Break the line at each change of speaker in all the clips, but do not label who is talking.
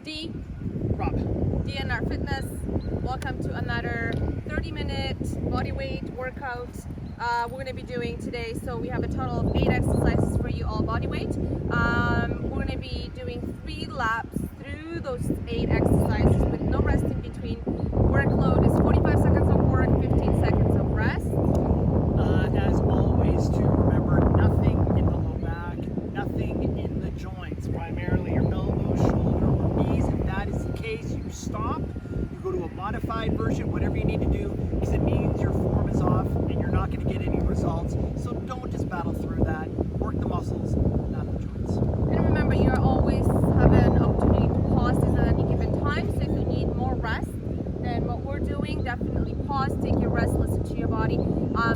D.
Rob.
DNR Fitness. Welcome to another 30-minute body weight workout we're going to be doing today. So we have a total of 8 exercises for you, all body weight. We're going to be doing 3 laps through those 8 exercises with no rest in between. Workload is 45 seconds of work, 15 seconds of rest.
As always, to remember nothing in the low back, nothing in the joints, primarily your elbow, shoulder, or knees. If that is the case, you stop, you go to a modified version, whatever you need to do, because it means your form is off and you're not going to get any results. So don't just battle through that. Work the muscles, not the joints.
And remember, you always have an opportunity to pause this at any given time. So if you need more rest than what we're doing, definitely pause, take your rest, listen to your body.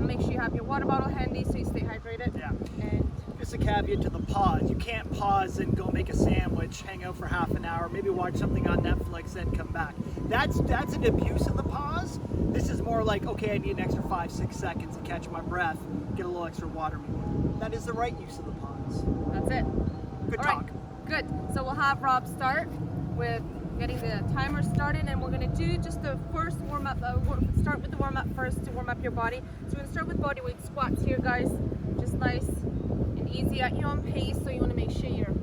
Make sure you have your water bottle handy so you stay hydrated.
Yeah.
And
just a caveat to the pause. You can't pause and go make a sandwich, hang out for half an hour, maybe watch something on Netflix, then come back. That's an abuse of the pause. This is more like, okay, I need an extra 5-6 seconds to catch my breath, get a little extra water. That is the right use of the pause.
that's it.
Good
All
talk.
right, good. So we'll have Rob start with getting the timer started, and we're going to do just the first warm-up. Start with the warm-up first to warm up your body. So we're going to start with body weight squats here, guys. Just nice and easy at your own pace. So you want to make sure you're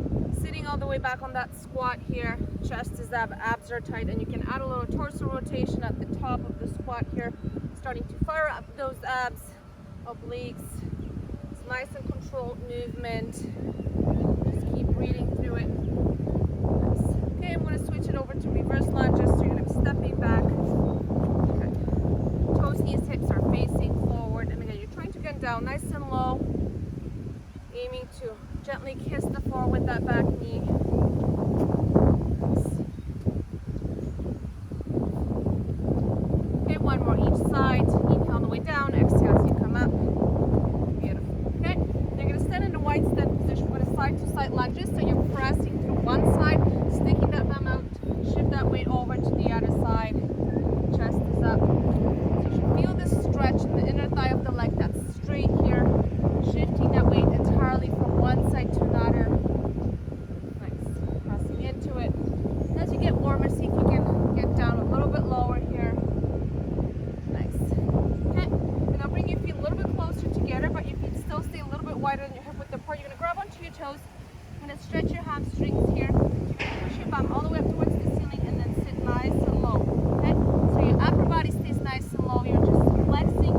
sitting all the way back on that squat here. Chest is up, abs are tight, and you can add a little torso rotation at the top of the squat here, starting to fire up those abs, obliques. It's nice and controlled movement. Just keep breathing through it. Nice. Okay, I'm going to switch it over to reverse lunges. So you're going to be stepping back. Okay. Toes, knees, hips are facing forward. And again, you're trying to get down nice and low. Aiming to gently kiss the floor with that back knee. Nice. Okay, one more each side. Inhale on the way down. Exhale as you come up. Beautiful. Okay, you're going to stand in a wide stand position with a side-to-side lunges. So you're pressing through one side, sticking that thumb out, shift that weight over to the other side. Chest is up. So you should feel this stretch in the inner thigh of the leg that's straight here. Shifting that weight entirely from one side to another. Nice. Pressing into it. As you get warmer, see if you can get down a little bit lower here. Nice. Okay. And I'll bring your feet a little bit closer together, but your feet still stay a little bit wider than your hip width apart. You're going to grab onto your toes. I'm going to stretch your hamstrings here. You're going to push your bum all the way up towards the ceiling and then sit nice and low. Okay? So your upper body stays nice and low. You're just flexing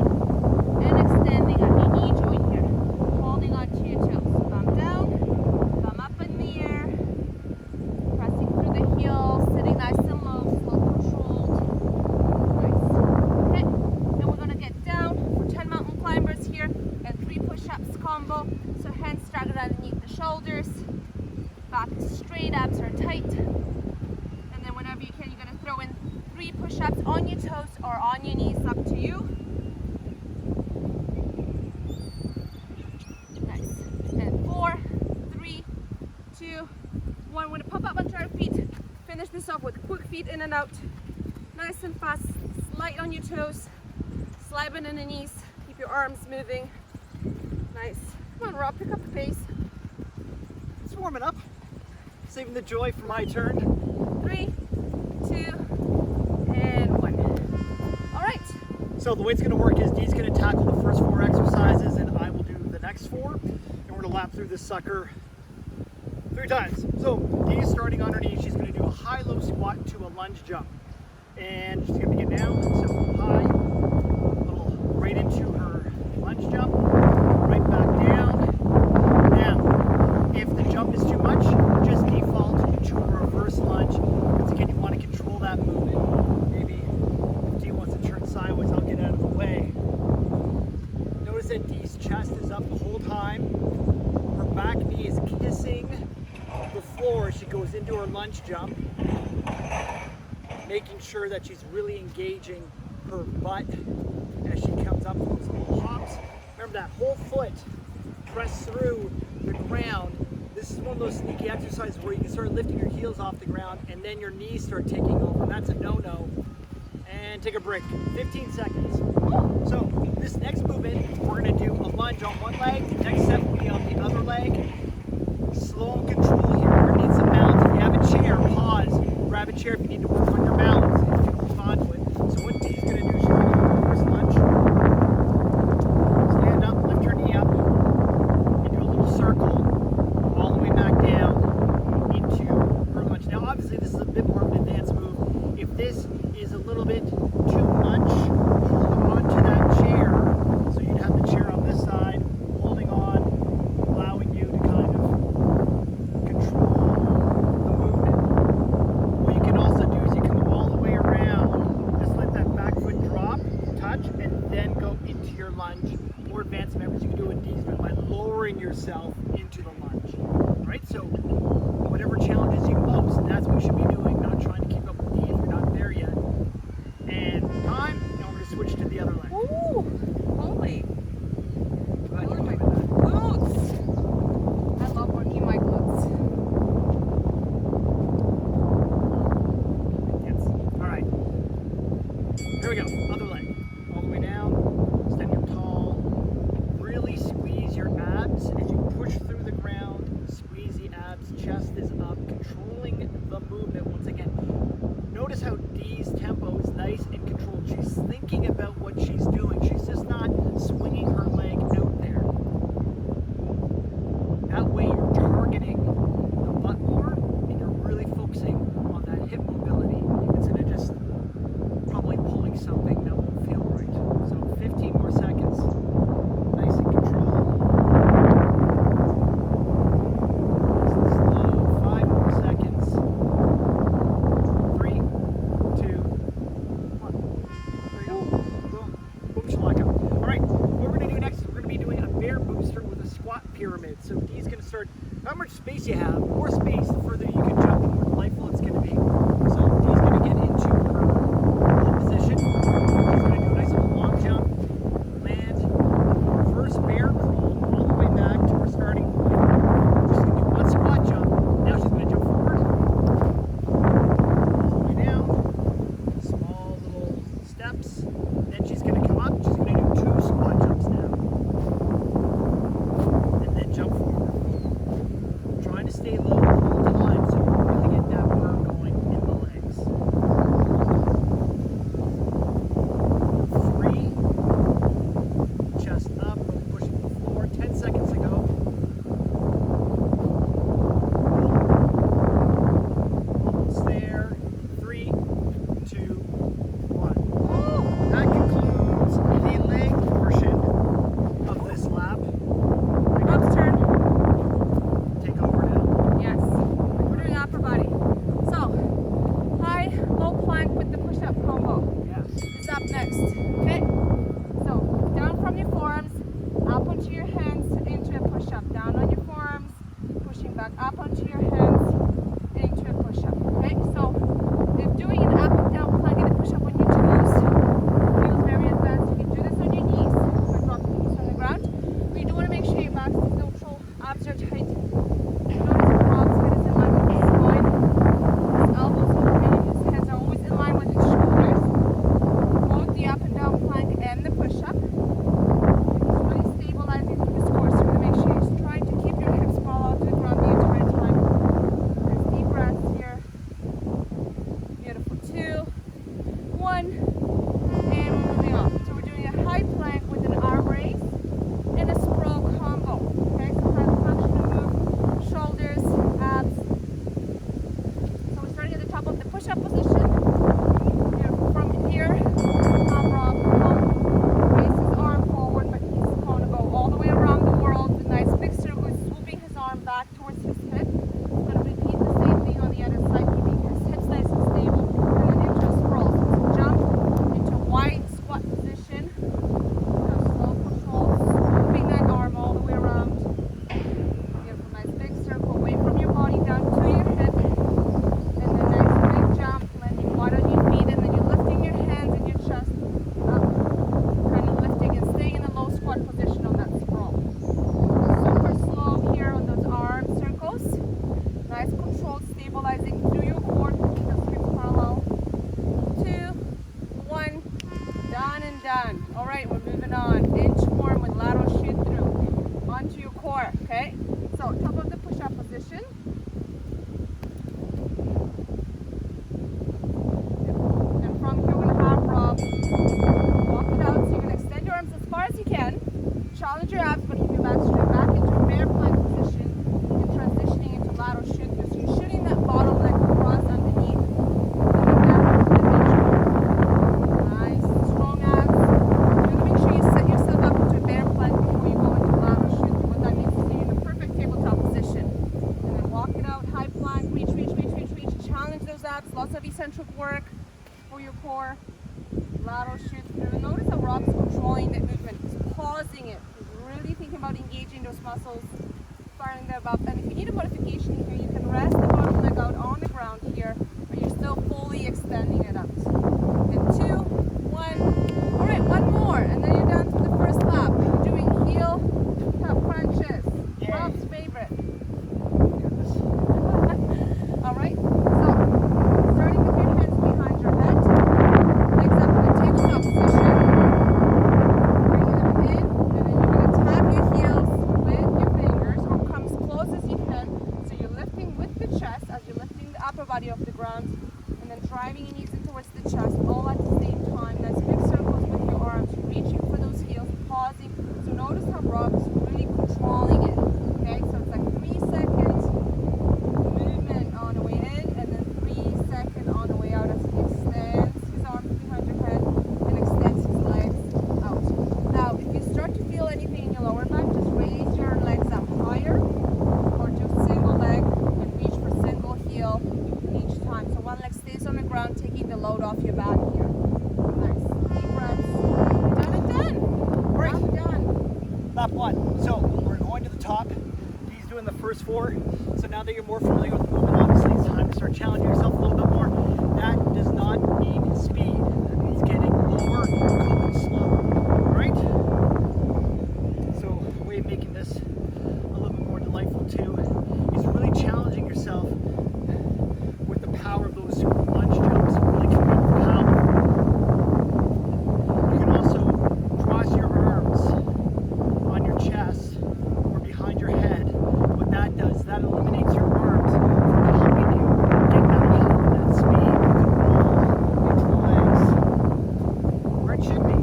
and extending at your knee joint here. Holding onto your toes. Thumb down, thumb up in the air. Pressing through the heels, sitting nice and low, slow controlled. Nice. Okay. Then we're going to get down for 10 mountain climbers here and 3 push-ups combo. So hands straggled underneath the shoulders. Back is straight, abs are tight. And then whenever you can, you're going to throw in 3 push-ups on your toes or on your knees, up to you. Nice. And 4, 3, 2, 1. We're going to pop up onto our feet. Finish this off with quick feet in and out. Nice and fast. Light on your toes. Slide in the knees. Keep your arms moving. Nice. Come on, Rob, pick up the pace.
It's warming up. Saving the joy for my turn.
3, 2, and 1. All right.
So the way it's going to work is Dee's going to tackle the first 4 exercises and I will do the next 4. And we're going to lap through this sucker 3 times. So Dee's starting underneath. She's going to do a high-low squat to a lunge jump. And she's going to get down, so high, a little right into her lunge jump, right back down. Now, if the jump is too much, just default to a reverse lunge. Because again, you want to control that movement. Maybe if Dee wants to turn sideways, I'll get out of the way. Notice that Dee's chest is up the whole time. Her back knee is kissing the floor as she goes into her lunge jump. Making sure that she's really engaging her butt as she comes up those little hops. Remember that whole foot press through the ground. This is one of those sneaky exercises where you can start lifting your heels off the ground and then your knees start taking over. That's a no-no. And take a break. 15 seconds. So this next movement, we're going to do a lunge on one leg. The next set will be on the other leg. Slow and control here. We're going to need some balance. If you have a chair, pause. yourself into the lunge. Right? So whatever challenges you most, that's what you should be doing, not trying to keep up with D if you're not there yet. And time, and we're going to switch to the other leg.
Ooh, holy.
Glad you're
Oh my
doing that.
glutes. I love working my glutes.
Yes. All right. Here we go. Other leg. All the way down. Standing up tall. Really squeeze your abs as you push through the ground. Squeeze the abs. Chest is up. Controlling the movement once again. Notice how Dee's tempo is nice and controlled. She's thinking about what she's doing. She's just not swinging her leg out there. That way you're targeting the butt more and you're really focusing on that hip mobility instead of just probably pulling something that won't feel right. So 15 more seconds. Nice and controlled. Nice and slow. 5 more seconds. 3, 2, 1. There you go. Boom. Boom shalaka. All right, what we're going to do next is we're going to be doing a bear booster with a squat pyramid. So Dee's going to start, how much space you have, more space, the further you can jump, the more delightful it's going to be. So Dee's going to get into her low position. She's going to do a nice little long jump, land, reverse bear crawl all the way back to her starting point. She's going to do one squat jump. Now she's going to jump forward, all the way down, small little steps. Then she's going to come up. She's going to do 2 squat jumps now. And then jump forward. Trying to stay low the whole time so you really get that burn going in the legs. 3. Chest up, really pushing the floor. 10 seconds to go. Almost there. 3, 2, 1. That concludes the leg portion of this lap.
Rob's turn.
Take over now.
Yes. We're doing upper body. So, high, low plank with the push-up combo.
Yes.
Is up next. Okay? So, down from your forearms, up onto your hands into a push-up. Down on your forearms, pushing back up onto your hands into a push-up. Okay? So, if doing an up and down plank and a push-up on your toes feels very advanced, you can do this on your knees. Or drop the knees on the ground. But you do want to make sure your back is neutral, abs are tight. Notice Rob's head is in line with his spine. His elbows are open, his hands are always in line with his shoulders. Both the up and down plank and the push-up. He's really stabilizing through his core, so you're going to make sure he's trying to keep your hips ball out to the ground the entire time. There's deep breaths here. Beautiful. 2, 1, and we're moving on. So we're doing a high plank with an arm raise and a sprawl combo. Okay, so high functional move, shoulders, abs. So we're starting at the top of the push-up position. Beautiful. From here, Rob will raise his arm forward, but he's going to go all the way around the world. A nice big circle. He's swooping his arm back towards his hip. He's going to repeat the same thing on the other side, keeping his hips nice and stable. And then into a sprawl. So jump into a wide squat position. Slow control, swooping that arm all the way around. Beautiful, nice big circle away from your body down to your hip. And then nice big jump, landing wide on your feet, and then you're lifting your hands and your chest up. Kind of lifting and staying in a low squat position on that sprawl. Super slow here on those arm circles. Nice control, stabilizing through your core. Just hips parallel. 2, 1. Done and done. All right, we're moving on. Inchworm with lateral shoot through. Onto your core, okay? So, top of the push-up position. And from here, we're going to have Rob walk it out. So, you're going to extend your arms as far as you can. Challenge your abs, but keep your back straight. Back into a bear plank position and transitioning into lateral shoot through. So, you're shooting that bottom leg across underneath. Coming back to the inchworm. Nice, strong abs. You're going to make sure you set yourself up into a bear plank before you go into lateral shoot through. What that means is you're in a perfect tabletop position. And then walk it out, high plank, reach, reach, reach, reach, reach. Challenge those abs. Lots of eccentric work for your core. Lateral shoot through. Notice how Rob's controlling that movement. He's pausing it. He's really thinking about about engaging those muscles, firing them up. And if you need a modification here, you can rest the bottom leg out on the ground here, but you're still fully extending it out. And 2, 1. All right, one more, and then you're done to the first lap. We're doing heel cup crunches. Bob's favorite. All right, so starting with your hands behind your head, legs up in a tabletop position, bringing them in, and then you're going to tap your heels with your fingers, or come as close as you can, so you're lifting with the chest as you're lifting the upper body off the ground, and then driving your knees in towards the chest, all at the same time. Nice big circles with your arms, reaching for those heels, pausing. So notice how Rob is really controlling it. Okay, so it's like 3 seconds movement on the way in, and then 3 seconds on the way out as he extends his arms behind your head and extends his legs out. Now, if you start to feel anything in your lower back, just raise your legs up higher, or do single leg and reach for single heel each time. So one leg stays on the ground, taking the load off your back here. Nice. Deep breaths. Done and done.
Great.
I'm done.
Lap 1. So we're going to the top. He's doing the first 4. So now that you're more familiar with the movement, obviously it's time to start challenging yourself a little bit more. That does not mean speed. That means getting lower, going slower. All right? So a way of making this a little bit more delightful too is really challenging yourself with the power of those lunge jumps. Really coming up with power. You can also cross your arms on your chest or behind your head. What that does, that eliminates your arms from helping you get that power, that speed, with the legs. Where it should be.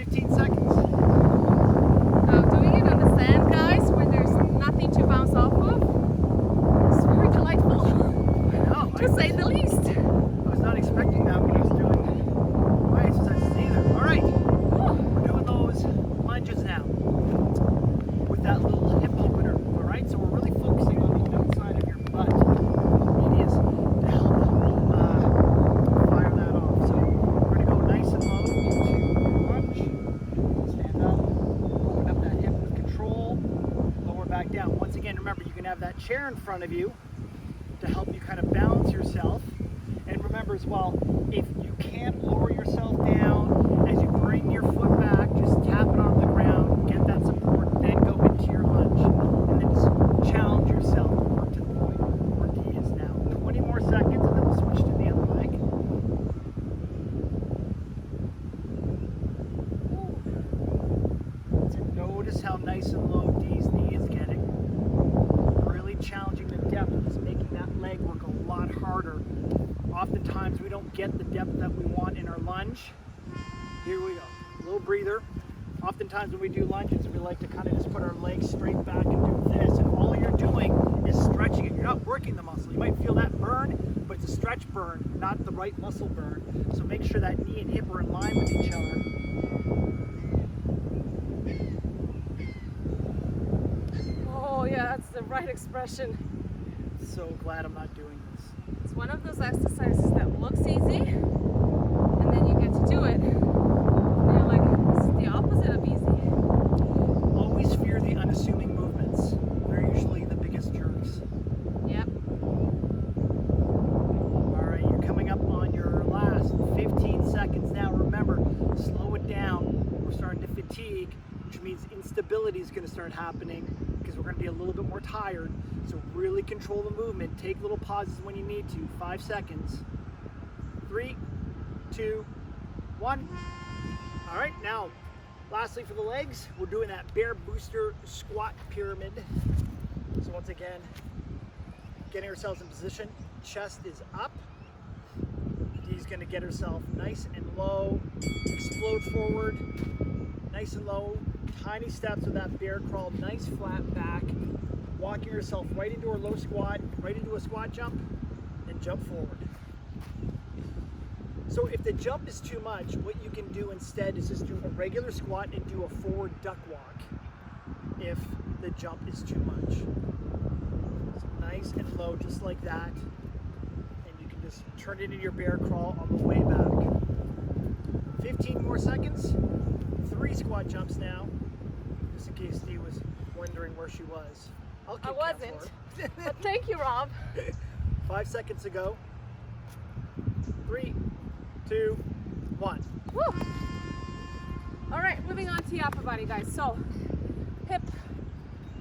15 seconds.
Doing it on the sand, guys, where there's nothing to bounce off of, it's very delightful,
I know.
to say the least.
I was not expecting that when I was doing my exercises either. All right, we're doing those lunges now with that little hip opener. All right, so we're really focusing on the outside of your butt. It is to help fire that off. So we're going to go nice and low into lunge. Stand up, open up that hip with control, lower back down. Once again, remember, you can have that chair in front of you to help you kind of balance yourself. And remember as well, if you can't lower yourself down, as you bring your foot back, just tap it on the ground, get that support, then go into your lunge, and then just challenge yourself to work to the point where he is now. 20 more seconds, and then we'll switch to the other leg. So notice how nice and low D's knee is getting. Really challenging the depth is making that leg work a lot harder. Oftentimes we don't get the depth that we want in our lunge. Here we go, a little breather. Oftentimes when we do lunges, we like to kind of just put our legs straight back and do this, and all you're doing is stretching it. You're not working the muscle. You might feel that burn, but it's a stretch burn, not the right muscle burn. So make sure that knee and hip are in line with each other.
Oh yeah, that's the right expression.
So glad I'm not doing this.
It's one of those exercises that looks easy, and then you get to do it, and you're like, this is the opposite of easy.
Always fear the unassuming movements. They're usually the biggest jerks.
Yep.
All right, you're coming up on your last 15 seconds now. Remember, slow it down. We're starting to fatigue, which means instability is going to start happening because we're going to be a little bit more tired. So really control the movement. Take little pauses when you need to. 5 seconds. 3, 2, 1. All right, now, lastly for the legs, we're doing that bear booster squat pyramid. So once again, getting ourselves in position. Chest is up. Dee's gonna get herself nice and low. Explode forward. Nice and low. Tiny steps with that bear crawl. Nice flat back. Walking yourself right into a low squat, right into a squat jump, and jump forward. So if the jump is too much, what you can do instead is just do a regular squat and do a forward duck walk if the jump is too much. So nice and low, just like that. And you can just turn it into your bear crawl on the way back. 15 more seconds. 3 squat jumps now. just in case Dee was wondering where she was. I'll keep
I
count
wasn't.
for her.
But thank you, Rob.
5 seconds to go. 3, 2, 1.
Woo. All right, moving on to the upper body, guys. So, hip,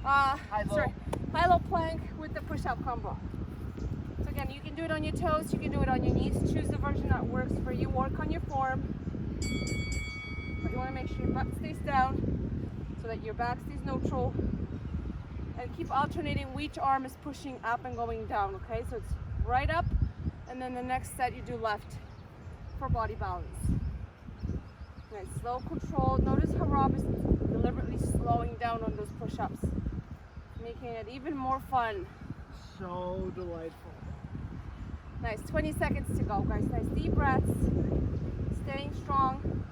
high-low plank with the push-up combo. So again, you can do it on your toes, you can do it on your knees. Choose the version that works for you. Work on your form. But you want to make sure your butt stays down so that your back stays neutral. And keep alternating which arm is pushing up and going down, okay? So it's right up, and then the next set you do left for body balance. Nice, slow control. Notice how Rob is deliberately slowing down on those push-ups, making it even more fun.
So delightful.
Nice, 20 seconds to go, guys. Nice deep breaths, staying strong.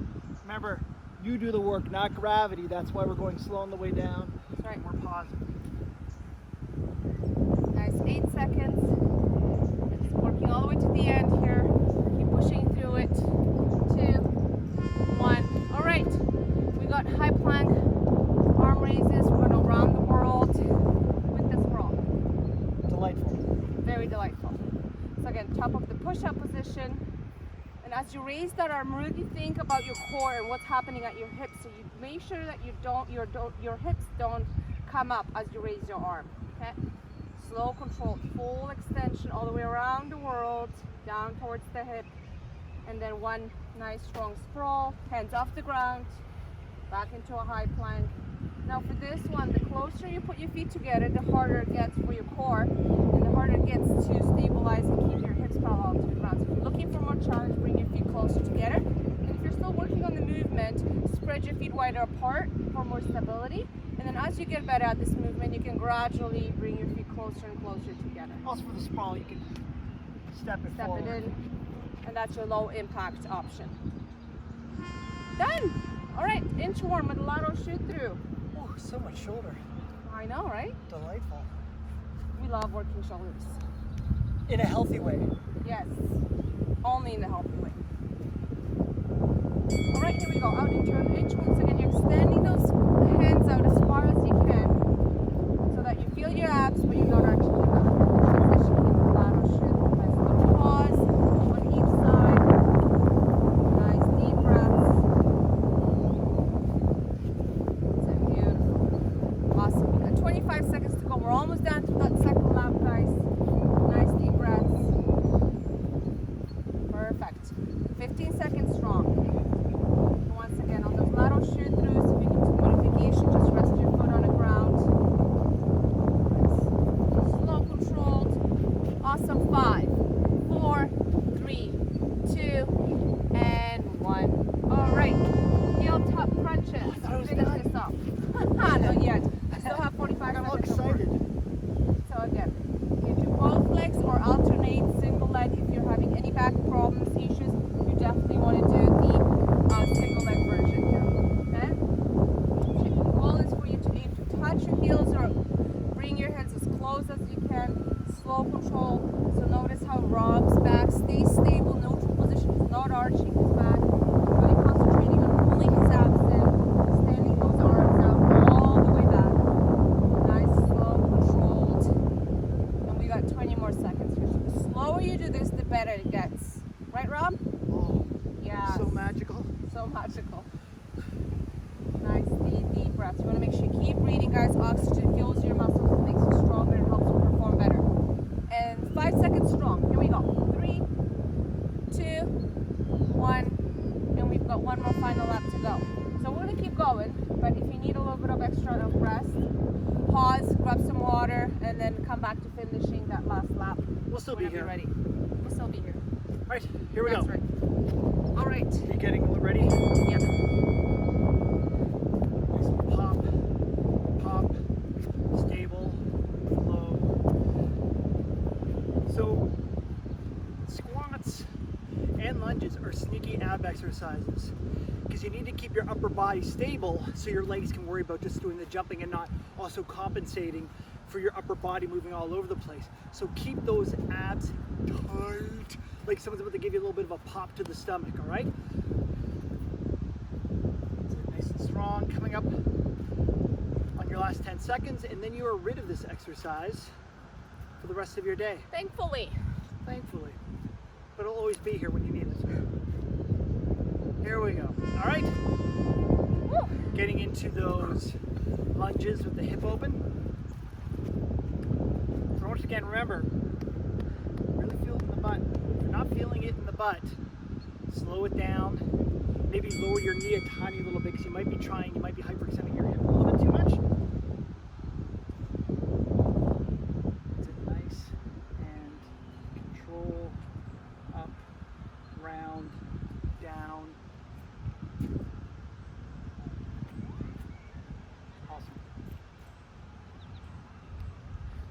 Remember, you do the work, not gravity. That's why we're going slow on the way down.
That's right.
And we're pausing.
Nice, 8 seconds. Just working all the way to the end here. Keep pushing through it. 2, 1. All right, we got high plank, arm raises. We're going around the world with this roll.
Delightful.
Very delightful. So again, top of the push-up position. And as you raise that arm, really think about your core and what's happening at your hips. So you make sure that your hips don't come up as you raise your arm. Okay. Slow, controlled, full extension all the way around the world, down towards the hip, and then one nice strong sprawl, hands off the ground, back into a high plank. Now for this one, the closer you put your feet together, the harder it gets for your core, and the harder it gets to stabilize and keep your hips parallel to the ground. So if you're looking for more challenge, bring your feet closer together. And if you're still working on the movement, spread your feet wider apart for more stability. And then as you get better at this movement, you can gradually bring your feet closer and closer together.
Also for the sprawl, you can step it
Step
forward.
it in, and that's your low impact option. Done! All right, inchworm with a lateral shoot through.
Oh, so much shoulder.
I know, right?
Delightful.
We love working shoulders.
In a healthy way.
Yes, only in the healthy way. All right, here we go. Out into an inchworm. Again, you're extending those hands out as far as you can so that you feel your abs, but you're not arching your back. Position in the lateral shoot. Nice little pause on each side. Nice deep breaths. That's beautiful. Awesome. We got 25 seconds to go. We're almost down to that second lap, guys. Nice deep breaths. Perfect. 15 seconds strong. And once again, on those lateral shoot throughs, if you need some modification, just rest your foot on the ground. Slow, controlled. Awesome. 5, 4, 3, 2, and 1. All right. Heel top crunches. Finish this up. Not yet. I still have 45
I'm all
seconds. of work.
excited.
So again, you can do both legs or alternate single leg. If you're having any back problems, issues, you definitely want to do the single leg version here. Okay? The goal is for you to aim to touch your heels or bring your hands as close as you can. Slow control. So notice how Rob's back stays stable, neutral position. He's not arching his back. Really concentrating on pulling his abs in, extending those arms out all the way back. Nice, slow, controlled. And we got 20 more seconds here. So the slower you do this, the better it gets. Right, Rob?
Oh,
Yeah.
so magical.
So magical. Nice, deep breaths. You want to make sure you keep breathing, guys. Oxygen fuels your muscles, it makes you stronger, and helps you perform better. And 5 seconds strong. Here we go. 3, 2, 1. And we've got one more final lap to go. So we're going to keep going, but if you need a little bit of extra rest, pause, grab some water, and then come back to finishing that last lap.
We'll still be
whenever
here.
you're ready. We'll still be here.
All right, here we
That's
go.
right. All right.
You getting ready?
Yeah.
Nice pop, pop, stable, flow. So squats and lunges are sneaky ab exercises because you need to keep your upper body stable so your legs can worry about just doing the jumping and not also compensating for your upper body moving all over the place. So keep those abs tight, like someone's about to give you a little bit of a pop to the stomach, all right? So nice and strong, coming up. your last 10 seconds, and then you are rid of this exercise for the rest of your day.
Thankfully.
Thankfully. But it'll always be here when you need it. Here we go. All right.
Woo.
Getting into those lunges with the hip open. So once again, remember, really feel it in the butt. If you're not feeling it in the butt, slow it down. Maybe lower your knee a tiny little bit because you might be hyperextending your hip a little bit too much. That's it, nice and control, up, round, down. Awesome.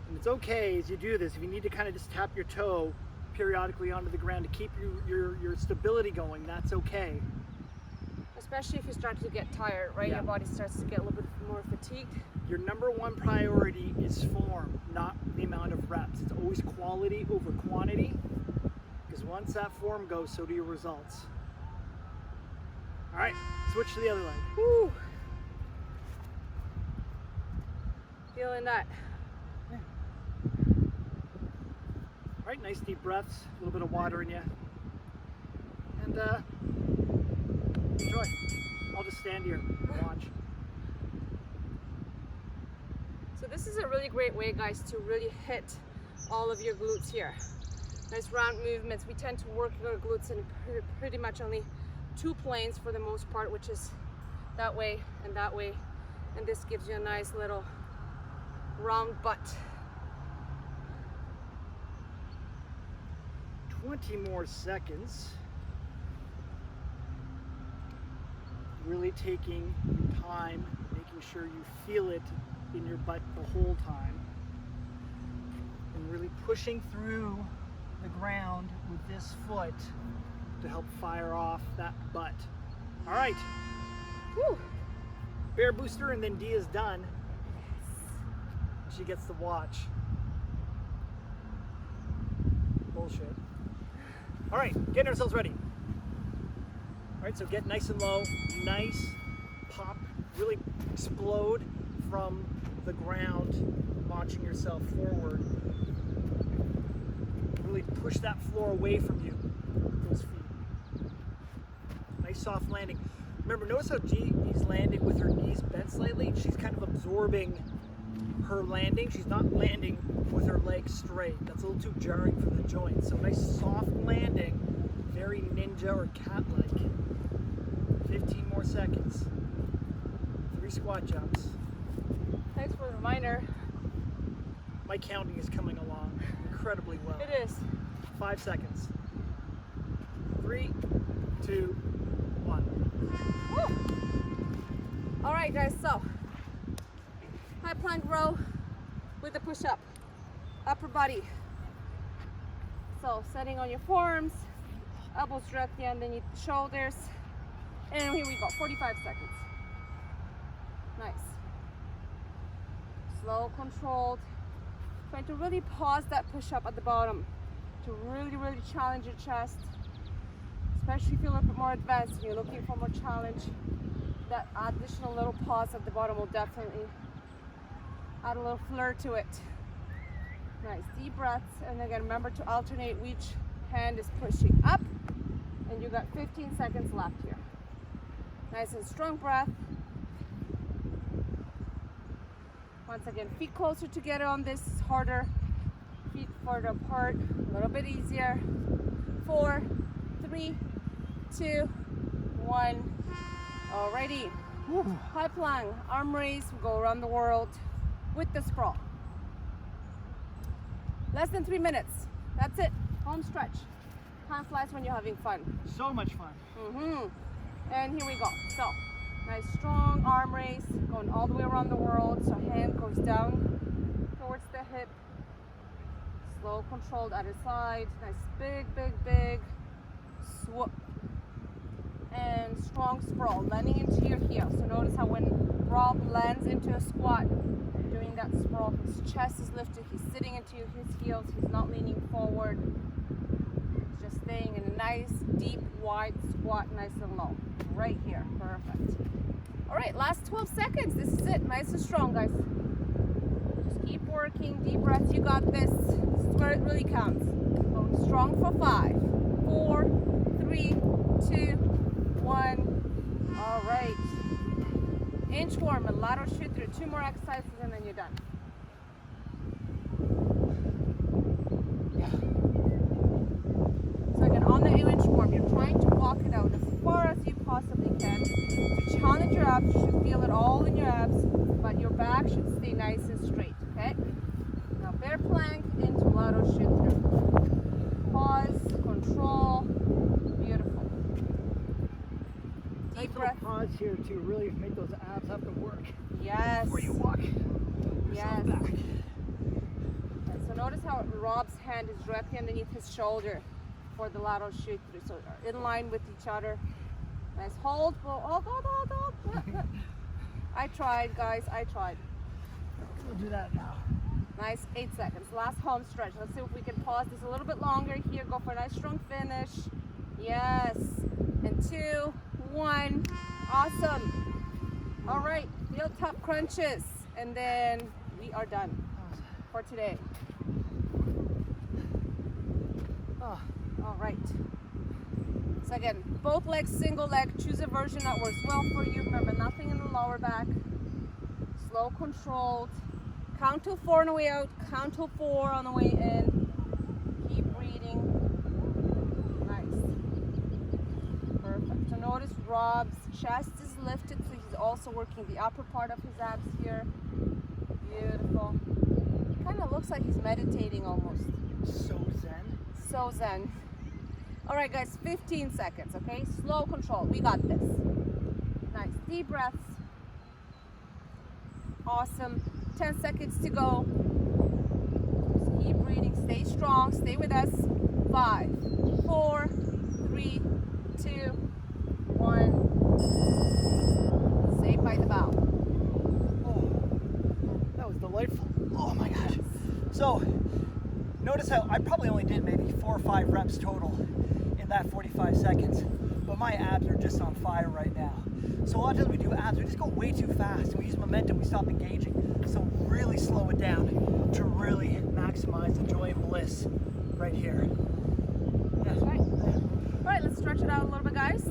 And it's okay as you do this, if you need to kind of just tap your toe periodically onto the ground to keep your stability going, that's okay.
Especially if you start to get tired, right?
Yeah.
Your body starts to get a little bit more fatigued.
Your number one priority is form, not the amount of reps. It's always quality over quantity, because once that form goes, so do your results. All right, switch to the other leg.
Woo. Feeling that.
All right, nice deep breaths, a little bit of water in you. And enjoy. I'll just stand here and watch.
So this is a really great way, guys, to really hit all of your glutes here. Nice round movements. We tend to work our glutes in pretty much only two planes for the most part, which is that way and that way. And this gives you a nice little round butt.
20 more seconds. Really taking your time, making sure you feel it in your butt the whole time. And really pushing through the ground with this foot to help fire off that butt. All right.
Woo.
Bear booster, and then Dia's done. She gets the watch. Bullshit. All right, getting ourselves ready. All right, so get nice and low, nice pop, really explode from the ground, launching yourself forward. Really push that floor away from you with those feet. Nice soft landing. Remember, notice how G's landing with her knees bent slightly. She's kind of absorbing her landing. She's not landing with her legs straight. That's a little too jarring for the joints. So nice soft landing, very ninja or cat-like. 15 more seconds. 3 squat jumps.
Thanks for the reminder.
My counting is coming along incredibly well.
It is.
5 seconds. 3, 2, 1.
Woo. All right, guys, so high plank row with the push-up, upper body. So setting on your forearms, elbows directly underneath the shoulders, and here we go, 45 seconds. Nice. Slow, controlled. Trying to really pause that push-up at the bottom to really, really challenge your chest, especially if you're a little bit more advanced and you're looking for more challenge. That additional little pause at the bottom will definitely add a little flair to it. Nice deep breaths, and again, remember to alternate which hand is pushing up, and you got 15 seconds left here. Nice and strong breath. Once again, feet closer together on this is harder. Feet further apart, a little bit easier. 4, 3, 2, 1. Alrighty. High plank, arm raise, we go around the world with the sprawl. Less than 3 minutes. That's it. Home stretch. Time flies when you're having fun.
So much fun.
And here we go. So, nice strong arm raise, going all the way around the world. So hand goes down towards the hip. Slow, controlled other side. Nice big, big, big swoop. And strong sprawl, landing into your heel. So notice how when Rob lands into a squat, doing that sprawl, his chest is lifted, he's sitting into his heels, he's not leaning forward. He's just staying in a nice, deep, wide squat, nice and low. Right here, perfect. All right, last 12 seconds. This is it. Nice and strong, guys. Just keep working. Deep breaths. You got this. This is where it really counts. Going strong for 5, 4, 3, 2, 1. All right. Inchworm and lateral shoot through. 2 more exercises and then you're done. So again, on the inchworm, you're trying to walk it out as far as you possibly can. To challenge your abs, you should feel it all in your abs, but your back should stay nice and straight, okay? Now bear plank into lateral shoot through. Pause, control, beautiful. Deep breath.
Pause here to really make those abs have to work.
Yes.
Before you walk
Yes.
back.
Okay, so notice how Rob's hand is directly underneath his shoulder for the lateral shoot through. So in line with each other. Nice hold. Hold. I tried, guys. I tried.
We'll do that now.
Nice. 8 seconds. Last home stretch. Let's see if we can pause this a little bit longer here. Go for a nice strong finish. Yes. And 2, 1. Awesome. All right. Heel top crunches. And then we are done for today.
Oh.
All right. So again, both legs, single leg. Choose a version that works well for you. Remember, nothing in the lower back. Slow, controlled. Count till 4 on the way out. Count till 4 on the way in. Keep breathing. Nice. Perfect. So notice Rob's chest is lifted, so he's also working the upper part of his abs here. Beautiful. Kind of looks like he's meditating almost.
So zen.
So zen. All right, guys, 15 seconds, okay? Slow control. We got this. Nice. Deep breaths. Awesome. 10 seconds to go. Just keep breathing. Stay strong. Stay with us. 5, 4, 3, 2, 1. Saved by the bell.
Oh, that was delightful. Oh my gosh. So, notice how I probably only did maybe 4 or 5 reps total in that 45 seconds, but my abs are just on fire right now. So a lot of times we do abs, we just go way too fast. We use momentum, we stop engaging. So really slow it down to really maximize the joy and bliss right here. Yeah.
That's right. All right, let's stretch it out a little bit, guys.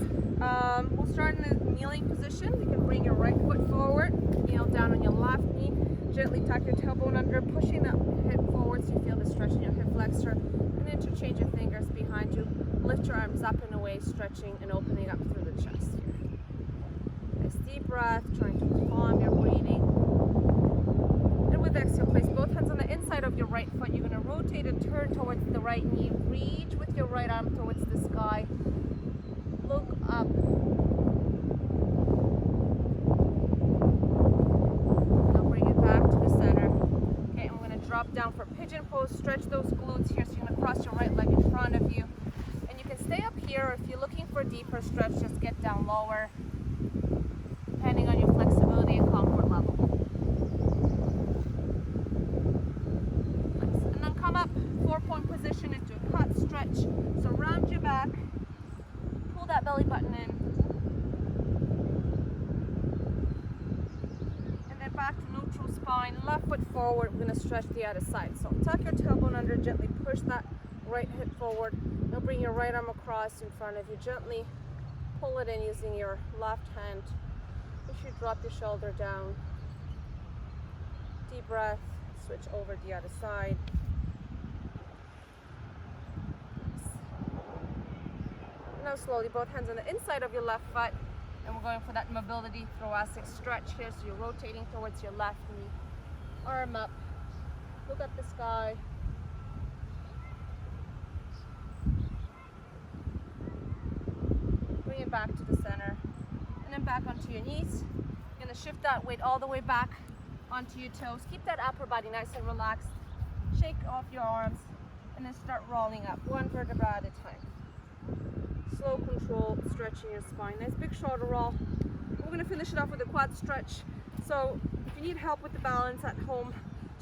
We'll start in the kneeling position. You can bring your right foot forward, kneel down on your left knee, gently tuck your tailbone under, pushing that hip forward so you feel the stretch in your hip flexor, and interchange your fingers behind you. Lift your arms up and away, stretching and opening up through the chest here. Nice deep breath, trying to calm your breathing. And with exhale, place both hands on the inside of your right foot. You're going to rotate and turn towards the right knee. Reach with your right arm towards the sky. Look up. Now bring it back to the center. Okay, I'm going to drop down for pigeon pose. Stretch those glutes here. So you're going to cross your right leg in front of you. And you can stay up here. If you're looking for a deeper stretch, just get down lower, depending on your flexibility and comfort level. Nice. And then come up, 4-point position into a cut stretch. So round your back, pull that belly button in, and then back to neutral spine, left foot forward. We're going to stretch the other side. So tuck your tailbone under, gently push that right hip forward. Now bring your right arm across in front of you, gently pull it in using your left hand. You should drop your shoulder down. Deep breath, switch over the other side. Now slowly, both hands on the inside of your left foot, and we're going for that mobility thoracic stretch here. So you're rotating towards your left knee. Arm up, look at the sky. Bring it back to the center, and then back onto your knees. You're gonna shift that weight all the way back onto your toes. Keep that upper body nice and relaxed. Shake off your arms, and then start rolling up, one vertebra at a time. Slow, controlled, stretching your spine. Nice big shoulder roll. We're gonna finish it off with a quad stretch. So if you need help with the balance at home,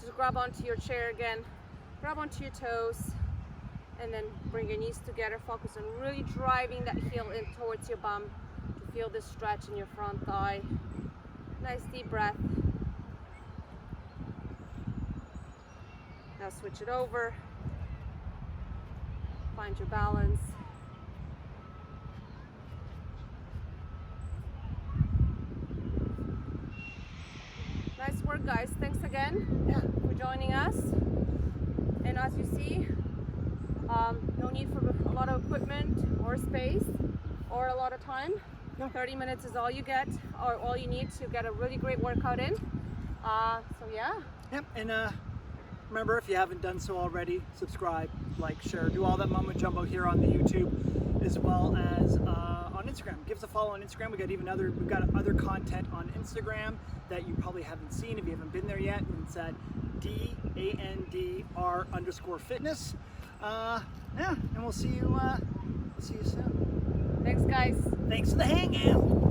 just grab onto your chair again, grab onto your toes, and then bring your knees together. Focus on really driving that heel in towards your bum to feel this stretch in your front thigh. Nice deep breath. Now switch it over. Find your balance. Nice work, guys. Thanks again for joining us. And as you see, no need for a lot of equipment or space or a lot of time. 30 minutes is all you get, or all you need to get a really great workout in. So yeah.
Yep, and remember, if you haven't done so already, subscribe, like, share, do all that mumbo jumbo here on the YouTube, as well as on Instagram. Give us a follow on Instagram. We've got other content on Instagram that you probably haven't seen if you haven't been there yet. It's at DANDR_fitness. Yeah, and we'll see you soon.
Thanks, guys.
Thanks for the hangout.